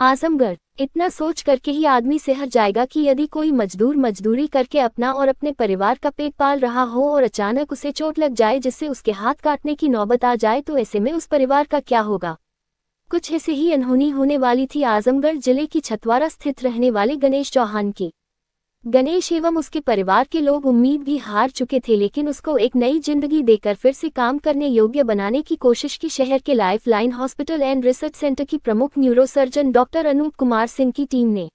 आजमगढ़। इतना सोच करके ही आदमी सहर जाएगा कि यदि कोई मजदूर मजदूरी करके अपना और अपने परिवार का पेट पाल रहा हो और अचानक उसे चोट लग जाए जिससे उसके हाथ काटने की नौबत आ जाए तो ऐसे में उस परिवार का क्या होगा। कुछ ऐसे ही अनहोनी होने वाली थी आजमगढ़ जिले की छतवारा स्थित रहने वाले गणेश चौहान की। गणेश एवं उसके परिवार के लोग उम्मीद भी हार चुके थे, लेकिन उसको एक नई जिंदगी देकर फिर से काम करने योग्य बनाने की कोशिश की शहर के life line hospital and research centre की प्रमुख न्यूरोसर्जन डॉक्टर अनूप कुमार सिंह की टीम ने।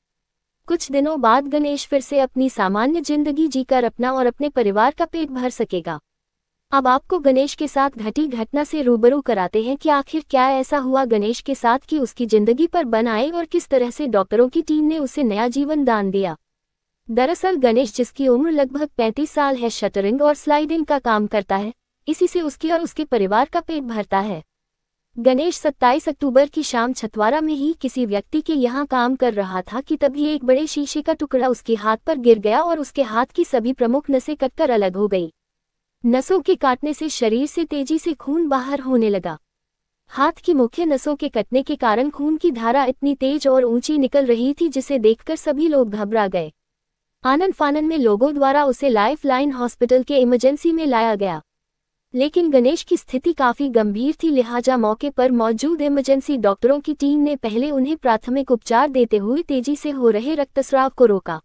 कुछ दिनों बाद गणेश फिर से अपनी सामान्य जिंदगी जीकर अपना और अपने परिवार का पेट भर सकेगा। अब आपको गणेश के साथ घटी घटना से रूबरू कराते हैं कि आखिर क्या ऐसा हुआ गणेश के साथ कि उसकी जिंदगी पर बन आए और किस तरह से डॉक्टरों की टीम ने उसे नया जीवन दान दिया। दरअसल गणेश, जिसकी उम्र लगभग 35 साल है, शटरिंग और स्लाइडिंग का काम करता है। इसी से उसकी और उसके परिवार का पेट भरता है। गणेश 27 अक्टूबर की शाम छतवारा में ही किसी व्यक्ति के यहाँ काम कर रहा था कि तभी एक बड़े शीशे का टुकड़ा उसके हाथ पर गिर गया और उसके हाथ की सभी प्रमुख नसें कटकर अलग हो गई। नसों के काटने से शरीर से तेजी से खून बाहर होने लगा। हाथ की मुख्य नसों के कटने के कारण खून की धारा इतनी तेज और ऊंची निकल रही थी जिसे देखकर सभी लोग घबरा गए। आनन फानन में लोगों द्वारा उसे लाइफ लाइन हॉस्पिटल के इमरजेंसी में लाया गया, लेकिन गणेश की स्थिति काफी गंभीर थी, लिहाजा मौके पर मौजूद इमरजेंसी डॉक्टरों की टीम ने पहले उन्हें प्राथमिक उपचार देते हुए तेजी से हो रहे रक्तस्राव को रोका।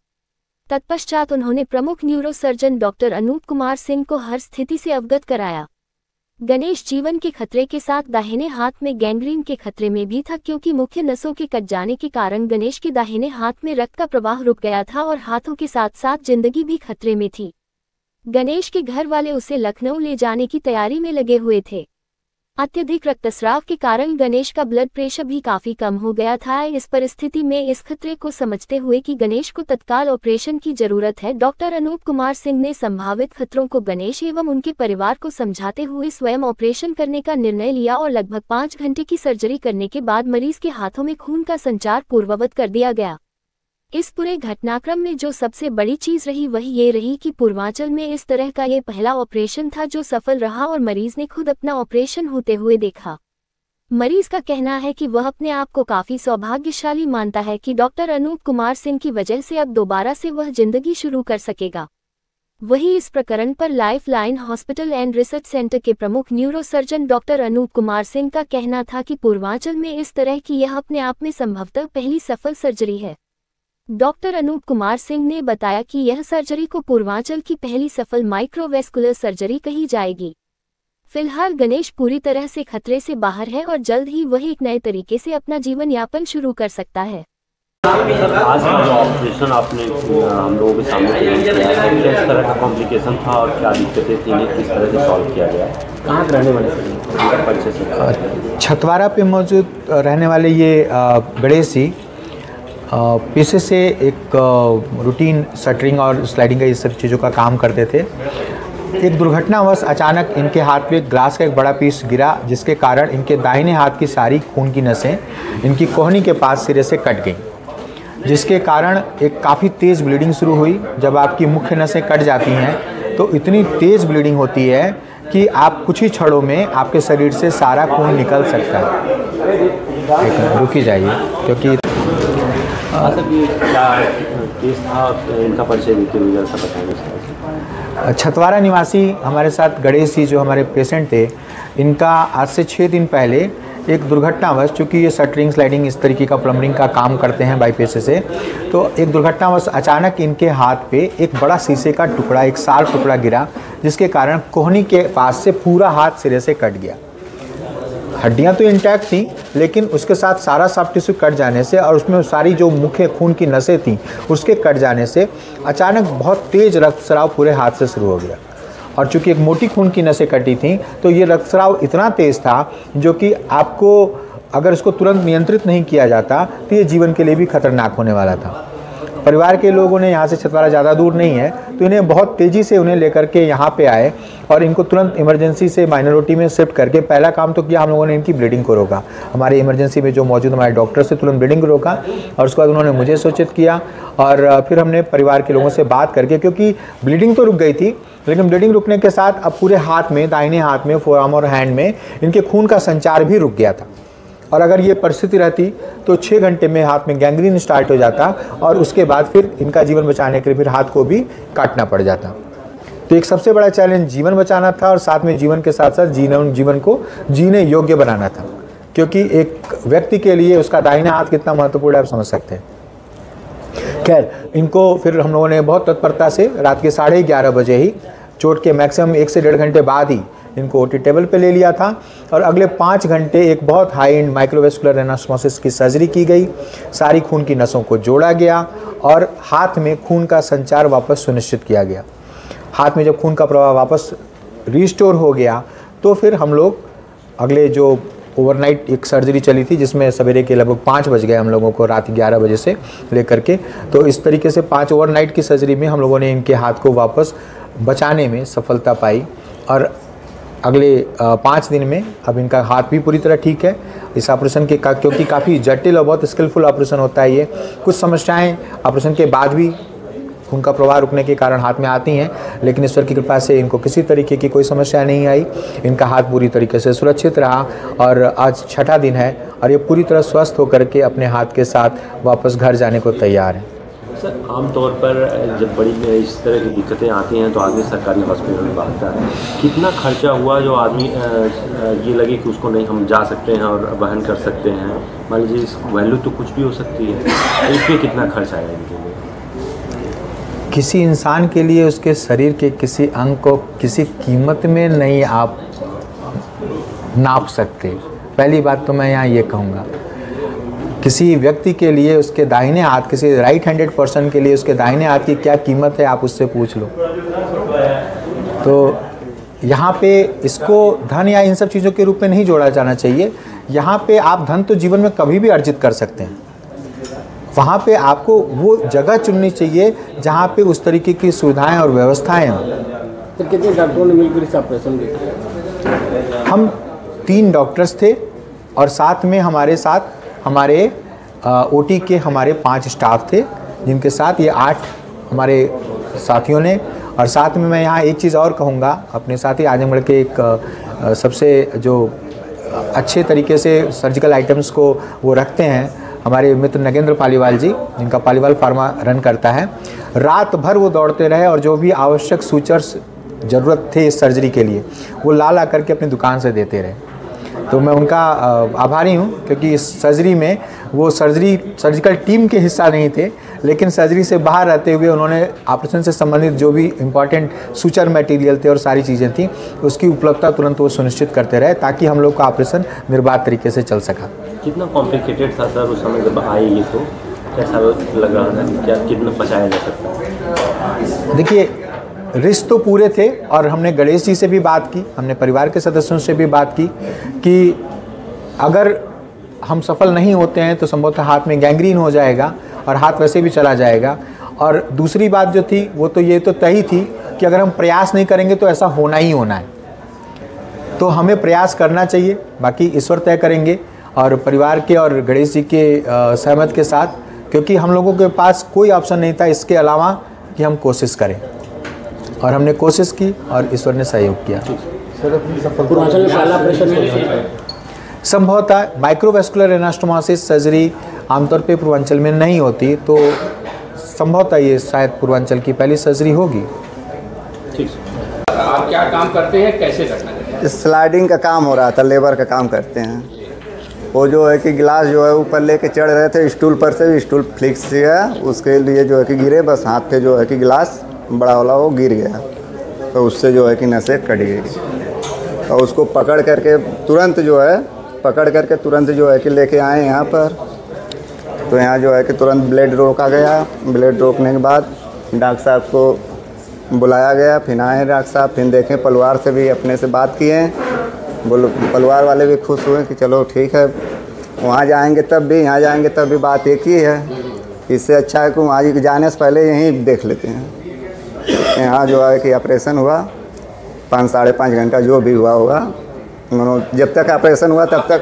तत्पश्चात उन्होंने प्रमुख न्यूरोसर्जन डॉक्टर अनूप कुमार सिंह को हर स्थिति से अवगत कराया। गणेश जीवन के खतरे के साथ दाहिने हाथ में गैंग्रीन के खतरे में भी था, क्योंकि मुख्य नसों के कट जाने के कारण गणेश के दाहिने हाथ में रक्त का प्रवाह रुक गया था और हाथों के साथ साथ जिंदगी भी खतरे में थी। गणेश के घर वाले उसे लखनऊ ले जाने की तैयारी में लगे हुए थे। अत्यधिक रक्तस्राव के कारण गणेश का ब्लड प्रेशर भी काफी कम हो गया था। इस परिस्थिति में इस खतरे को समझते हुए कि गणेश को तत्काल ऑपरेशन की जरूरत है, डॉक्टर अनूप कुमार सिंह ने संभावित खतरों को गणेश एवं उनके परिवार को समझाते हुए स्वयं ऑपरेशन करने का निर्णय लिया और लगभग 5 घंटे की सर्जरी करने के बाद मरीज के हाथों में खून का संचार पूर्ववत कर दिया गया। इस पूरे घटनाक्रम में जो सबसे बड़ी चीज रही वही ये रही कि पूर्वांचल में इस तरह का ये पहला ऑपरेशन था जो सफल रहा और मरीज ने खुद अपना ऑपरेशन होते हुए देखा। मरीज का कहना है कि वह अपने आप को काफी सौभाग्यशाली मानता है कि डॉक्टर अनूप कुमार सिंह की वजह से अब दोबारा से वह जिंदगी शुरू कर सकेगा। वहीं इस प्रकरण पर life line hospital and research centre के प्रमुख न्यूरोसर्जन डॉक्टर अनूप कुमार सिंह का कहना था कि पूर्वांचल में इस तरह की यह अपने आप में संभवतः पहली सफल सर्जरी है। डॉक्टर अनूप कुमार सिंह ने बताया कि यह सर्जरी को पूर्वांचल की पहली सफल माइक्रोवेस्कुलर सर्जरी कही जाएगी। फिलहाल गणेश पूरी तरह से खतरे से बाहर है और जल्द ही वह एक नए तरीके से अपना जीवन यापन शुरू कर सकता है। आज का जो ऑपरेशन आपने हम लोगों के सामने प्रेजेंट किया है, किस तरह का कॉम्प्लिकेशन था और क्या दिक्कतें थी, इन्हें किस तरह से सॉल्व किया गया है? कहाँ के रहने वाले से? छतवारा पे मौजूद रहने वाले ये गणेश जी पेशे से एक रूटीन शटरिंग और स्लाइडिंग का ये सब चीज़ों का काम करते थे। एक दुर्घटनावश अचानक इनके हाथ पे ग्लास का एक बड़ा पीस गिरा, जिसके कारण इनके दाहिने हाथ की सारी खून की नसें इनकी कोहनी के पास सिरे से कट गई, जिसके कारण एक काफ़ी तेज़ ब्लीडिंग शुरू हुई। जब आपकी मुख्य नसें कट जाती हैं तो इतनी तेज़ ब्लीडिंग होती है कि आप कुछ ही क्षणों में आपके शरीर से सारा खून निकल सकता है। रुकी जाइए, क्योंकि छतवारा निवासी हमारे साथ गणेश जी जो हमारे पेशेंट थे, इनका आज से 6 दिन पहले एक दुर्घटनावश, चूँकि ये शटरिंग स्लाइडिंग इस तरीके का प्लम्बिंग का काम करते हैं बाई पेशे से, तो एक दुर्घटनावश अचानक इनके हाथ पे एक बड़ा शीशे का टुकड़ा, एक शार्प टुकड़ा गिरा, जिसके कारण कोहनी के पास से पूरा हाथ सिरे से कट गया। हड्डियां तो इंटैक्ट थी, लेकिन उसके साथ सारा सॉफ्ट टिश्यू कट जाने से और उसमें सारी जो मुख्य खून की नसें थीं उसके कट जाने से अचानक बहुत तेज़ रक्तस्राव पूरे हाथ से शुरू हो गया। और चूँकि एक मोटी खून की नसें कटी थीं तो ये रक्तस्राव इतना तेज़ था जो कि आपको अगर इसको तुरंत नियंत्रित नहीं किया जाता तो ये जीवन के लिए भी खतरनाक होने वाला था। परिवार के लोगों ने यहाँ से छतवारा ज़्यादा दूर नहीं है तो इन्हें बहुत तेज़ी से उन्हें लेकर के यहाँ पे आए और इनको तुरंत इमरजेंसी से माइनॉरिटी में शिफ्ट करके पहला काम तो किया हम लोगों ने इनकी ब्लीडिंग को रोका। हमारे इमरजेंसी में जो मौजूद हमारे डॉक्टर से तुरंत ब्लीडिंग को रोका और उसके बाद उन्होंने मुझे सूचित किया और फिर हमने परिवार के लोगों से बात करके, क्योंकि ब्लीडिंग तो रुक गई थी लेकिन ब्लीडिंग रुकने के साथ अब पूरे हाथ में, दाहिने हाथ में, फोरआर्म और हैंड में इनके खून का संचार भी रुक गया था। और अगर ये परिस्थिति रहती तो 6 घंटे में हाथ में गैंग्रीन स्टार्ट हो जाता और उसके बाद फिर इनका जीवन बचाने के लिए फिर हाथ को भी काटना पड़ जाता। तो एक सबसे बड़ा चैलेंज जीवन बचाना था और साथ में जीवन के साथ साथ जीवन को जीने योग्य बनाना था, क्योंकि एक व्यक्ति के लिए उसका दाहिना हाथ कितना महत्वपूर्ण है आप समझ सकते हैं। खैर, इनको फिर हम लोगों ने बहुत तत्परता से रात के 11:30 बजे ही चोट के मैक्सिमम 1 से 1.5 घंटे बाद ही इनको ओटी टेबल पे ले लिया था और अगले 5 घंटे एक बहुत हाई एंड माइक्रोवेस्कुलर एनास्टोमोसिस की सर्जरी की गई। सारी खून की नसों को जोड़ा गया और हाथ में खून का संचार वापस सुनिश्चित किया गया। हाथ में जब खून का प्रवाह वापस रिस्टोर हो गया तो फिर हम लोग अगले जो ओवरनाइट एक सर्जरी चली थी जिसमें सवेरे के लगभग 5 बज गए हम लोगों को रात 11 बजे से लेकर के, तो इस तरीके से 5 ओवरनाइट की सर्जरी में हम लोगों ने इनके हाथ को वापस बचाने में सफलता पाई और अगले 5 दिन में अब इनका हाथ भी पूरी तरह ठीक है। इस ऑपरेशन के क्योंकि काफ़ी जटिल और बहुत स्किलफुल ऑपरेशन होता है ये, कुछ समस्याएं ऑपरेशन के बाद भी खून का प्रवाह रुकने के कारण हाथ में आती हैं, लेकिन ईश्वर की कृपा से इनको किसी तरीके की कोई समस्या नहीं आई। इनका हाथ पूरी तरीके से सुरक्षित रहा और आज 6ठा दिन है और ये पूरी तरह स्वस्थ होकर के अपने हाथ के साथ वापस घर जाने को तैयार है। सर, आमतौर पर जब बड़ी इस तरह की दिक्कतें आती हैं तो आदमी सरकारी हॉस्पिटल में भागता है। कितना खर्चा हुआ जो आदमी ये लगे कि उसको नहीं हम जा सकते हैं और वहन कर सकते हैं, मान लीजिए इस वैल्यू तो कुछ भी हो सकती है, तो इसमें कितना खर्च आएगा इनके लिए? किसी इंसान के लिए उसके शरीर के किसी अंग को किसी कीमत में नहीं आप नाप सकते। पहली बात तो मैं यहाँ ये कहूँगा, किसी व्यक्ति के लिए उसके दाहिने हाथ, किसी राइट हैंडेड पर्सन के लिए उसके दाहिने हाथ की क्या कीमत है आप उससे पूछ लो। तो यहाँ पे इसको धन या इन सब चीज़ों के रूप में नहीं जोड़ा जाना चाहिए। यहाँ पे आप धन तो जीवन में कभी भी अर्जित कर सकते हैं, वहाँ पे आपको वो जगह चुननी चाहिए जहाँ पे उस तरीके की सुविधाएं और व्यवस्थाएं हों। तो कितने डॉक्टरों ने मिलकर इस ऑपरेशन किया? हम 3 डॉक्टर्स थे और साथ में हमारे साथ हमारे ओटी के हमारे 5 स्टाफ थे, जिनके साथ ये 8 हमारे साथियों ने। और साथ में मैं यहाँ एक चीज़ और कहूँगा, अपने साथी आजमगढ़ के एक सबसे जो अच्छे तरीके से सर्जिकल आइटम्स को वो रखते हैं, हमारे मित्र नगेंद्र पालीवाल जी, जिनका पालीवाल फार्मा रन करता है। रात भर वो दौड़ते रहे और जो भी आवश्यक सूचर्स ज़रूरत थे इस सर्जरी के लिए वो ला करके अपनी दुकान से देते रहे। तो मैं उनका आभारी हूँ, क्योंकि इस सर्जरी में वो सर्जिकल टीम के हिस्सा नहीं थे, लेकिन सर्जरी से बाहर रहते हुए उन्होंने ऑपरेशन से संबंधित जो भी इम्पॉर्टेंट सूचर मटेरियल थे और सारी चीज़ें थी उसकी उपलब्धता तुरंत वो सुनिश्चित करते रहे ताकि हम लोग का ऑपरेशन निर्बाध तरीके से चल सका। कितना कॉम्प्लिकेटेड था सर उस समय जब आए ये, तो कैसा लग रहा था, क्या कितना बचाया जा सकता है? देखिए, रिस्क तो पूरे थे और हमने गणेश जी से भी बात की, हमने परिवार के सदस्यों से भी बात की कि अगर हम सफल नहीं होते हैं तो संभवतः हाथ में गैंग्रीन हो जाएगा और हाथ वैसे भी चला जाएगा। और दूसरी बात जो थी वो तो ये तो तय ही थी कि अगर हम प्रयास नहीं करेंगे तो ऐसा होना ही होना है, तो हमें प्रयास करना चाहिए, बाकी ईश्वर तय करेंगे। और परिवार के और गणेश जी के सहमत के साथ, क्योंकि हम लोगों के पास कोई ऑप्शन नहीं था इसके अलावा कि हम कोशिश करें, और हमने कोशिश की और ईश्वर ने सहयोग किया। संभवतः माइक्रोवेस्कुलर एनास्टोमोसिस सर्जरी आमतौर पे पूर्वांचल में नहीं होती, तो संभवतः ये शायद पूर्वांचल की पहली सर्जरी होगी। आप क्या काम करते हैं, कैसे करना है? स्लाइडिंग का काम हो रहा था, लेबर का काम करते हैं। वो जो है कि गिलास जो है ऊपर लेके चढ़ रहे थे स्टूल पर से, भी स्टूल फ्लिक्स है, उसके लिए जो है कि गिरे, बस हाथ पे जो है कि गिलास बड़ा वाला वो गिर गया, तो उससे जो है कि नसें कट गई और उसको पकड़ करके तुरंत जो है कि लेके आए यहाँ पर। तो यहाँ जो है कि तुरंत ब्लड रोका गया। ब्लड रोकने के बाद डॉक्टर साहब को बुलाया गया, फिर आए डॉक्टर साहब, फिर देखें, परिवार से भी अपने से बात किए, बोलो परिवार वाले भी खुश हुए कि चलो ठीक है, वहाँ जाएंगे तब भी, यहाँ जाएंगे तब भी बात एक ही है, इससे अच्छा है कि वहाँ जाने से पहले यहीं देख लेते हैं। यहाँ जो है कि ऑपरेशन हुआ 5 साढ़े 5 घंटा जो भी हुआ होगा, उन्होंने जब तक ऑपरेशन हुआ तब तक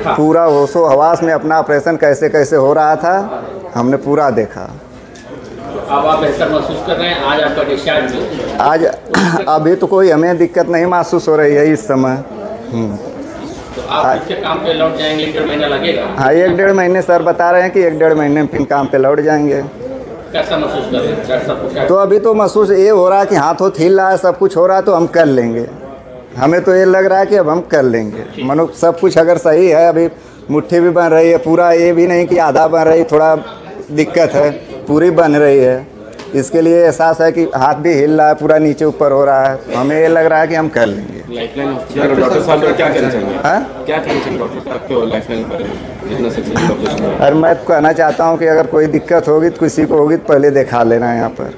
पूरा होशो हवास में अपना ऑपरेशन कैसे कैसे हो रहा था हमने पूरा देखा। अब आप बेहतर महसूस कर रहे हैं? आज आपका डिस्चार्ज आज अभी तो कोई हमें दिक्कत नहीं महसूस हो रही है इस समय। तो आप इसके काम पे लौट जाएंगे, 1-1.5 महीना लगेगा? हाँ, 1-1.5 महीने सर बता रहे हैं कि 1-1.5 महीने में फिर काम पे लौट जाएंगे। कैसा महसूस कर रहे हैं डॉक्टर साहब? तो अभी तो महसूस ये हो रहा है कि हाथ हिल रहा है, सब कुछ हो रहा है, तो हम कर लेंगे। हमें तो ये लग रहा है कि अब हम कर लेंगे। मनो सब कुछ अगर सही है, अभी मुट्ठी भी बन रही है पूरा, ये भी नहीं कि आधा बन रही, थोड़ा दिक्कत है, पूरी बन रही है। इसके लिए एहसास है कि हाथ भी हिल रहा है, पूरा नीचे ऊपर हो रहा है, तो हमें ये लग रहा है कि हम कर लेंगे। डॉक्टर साहब क्या कहना चाहेंगे? हाँ, क्या कहना चाहेंगे डॉक्टर साहब को लाइफलाइन पर जितना सक्सेसफुल ऑपरेशन? और मैं कहना चाहता हूँ कि अगर कोई दिक्कत होगी तो किसी को होगी तो पहले दिखा लेना यहाँ पर।